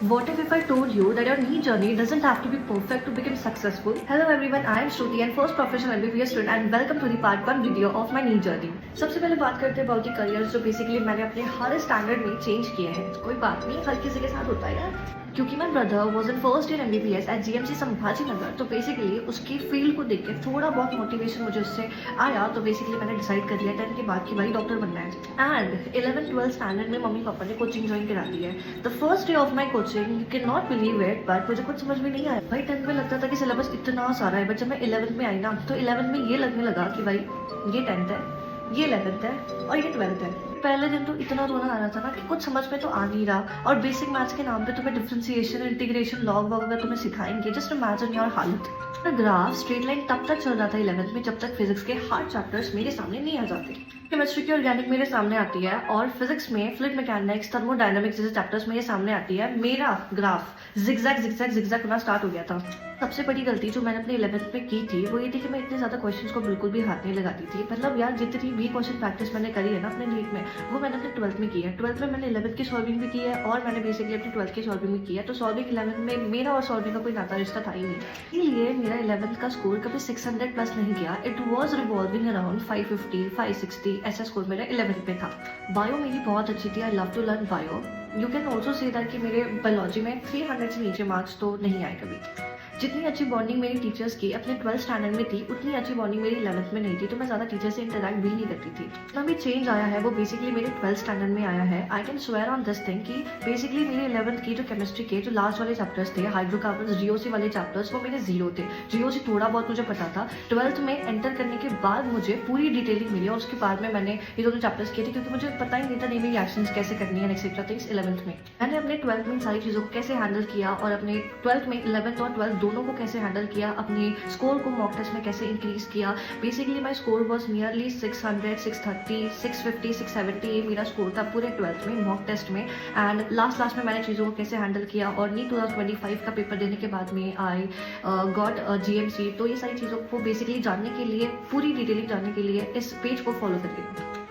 What if I told you that your NEET journey doesn't have to be perfect to become successful? Hello everyone, I am Shruti and first professional MBBS student and welcome to the part 1 video of my NEET journey. सबसे पहले बात करते हैं about the careers जो basically मैंने अपने हर standard में change किए हैं। कोई बात नहीं, हर किसी के साथ होता है यार। क्योंकि my brother was in first year MBBS at GMC Sambhaji Nagar, तो बेसिकली उसकी फील्ड को देख के थोड़ा बहुत मोटिवेशन मुझे उससे आया। तो बेसिकली मैंने डिसाइड कर लिया 10th के बाद कि भाई डॉक्टर बनना है। एंड 11th-12th स्टैंडर्ड में मम्मी पापा ने कोचिंग ज्वाइन करा दी है। The first day of my coaching, you can not believe it, but मुझे कुछ समझ में नहीं आया। भाई 10th में लगता था कि सिलेबस इतना सारा है, बट जब मैं 11th में आई ना, तो 11th में ये लगने लगा कि भाई ये 10th है, ये 11th है और ये 12th है। पहले दिन तो इतना रोना आ रहा था ना कि कुछ समझ में तो आ नहीं रहा, और बेसिक मैथ्स के नाम पे तुम्हें डिफरेंशिएशन, इंटीग्रेशन, लॉग वगैरह तुम्हें सिखाएंगे। जस्ट इमेजिन योर हालत। ग्राफ स्ट्रेट लाइन तब तक चल रहा था 11th में जब तक फिजिक्स के हार्ड चैप्टर्स मेरे सामने नहीं आ जाते। केमिस्ट्री की ऑर्गेनिक मेरे सामने आती है और फिजिक्स में फ्लूइड मैकेनिक्स, थर्मोडायनामिक्स जैसे चैप्टर्स मेरे सामने आती है। मेरा ग्राफ जिगजैग जिगजैग जिगजैग होना स्टार्ट हो गया था। सबसे बड़ी गलती जो मैंने अपने 11th में की थी वो ये थी कि मैं इतने ज़्यादा क्वेश्चंस को बिल्कुल भी हाथ नहीं लगाती थी। मतलब यार जितनी भी क्वेश्चन प्रैक्टिस मैंने करी है ना अपने नीट में, वो मैंने अपने 12th में की है। 12th में मैंने 11th की सॉल्विंग भी की है और मैंने बेसिकली अपनी 12th की सॉल्विंग भी की है। तो सॉल्विंग 11th में मेरा और सॉल्विंग का कोई नाता रिश्ता था ही नहीं, इसलिए मेरा 11th का स्कोर कभी 600 प्लस नहीं गया। इट वॉज रिवॉल्विंग अराउंड 550, 560 ऐसा स्कोर मेरा 11th में था। बायो मेरी बहुत अच्छी थी, I love to learn bio. You can also say that कि मेरे बायोलॉजी में 300 से नीचे मार्क्स तो नहीं आए कभी। जितनी अच्छी बॉन्डिंग मेरी टीचर्स की अपने 12th स्टैंडर्ड में थी, उतनी अच्छी बॉन्डिंग मेरी 11th में नहीं थी। तो मैं ज़्यादा टीचर से इंटरेक्ट भी नहीं करती थी। जितना भी चेंज आया है वो बेसिकली मेरे 12th स्टैंडर्ड में आया है। I can swear on this thing कि बेसिकली मेरे 11th की जो केमिस्ट्री के जो लास्ट वाले चैप्टर्स थे, हाइड्रोकार्बन, GOC वाले चैप्टर्स, वो मेरे जीरो थे। GOC थोड़ा बहुत मुझे पता था। 12th में एंटर करने के बाद मुझे पूरी डिटेलिंग मिली और उसके बाद में मैंने ये दोनों चैप्टर्स किए थे, क्योंकि मुझे पता ही नहीं था नई रिएक्शंस कैसे करनी है एक्सेट्रा थिंग्स। 11th में मैंने अपने 12th में इन सारी चीज़ों को कैसे हैंडल किया और अपने 12th में 11th और 12th दोनों को कैसे हैंडल किया, अपने स्कोर को मॉक टेस्ट में कैसे इंक्रीज किया। Basically my score was nearly 600, 630, 650, 670 ये मेरा स्कोर था पूरे 12th में मॉक टेस्ट में। एंड लास्ट में मैंने चीज़ों को कैसे हैंडल किया और नीट 2025 का पेपर देने के बाद में आई गॉट GMC। तो ये सारी चीज़ों को बेसिकली जानने के लिए, पूरी डिटेलिंग जानने के लिए इस पेज को फॉलो करिए।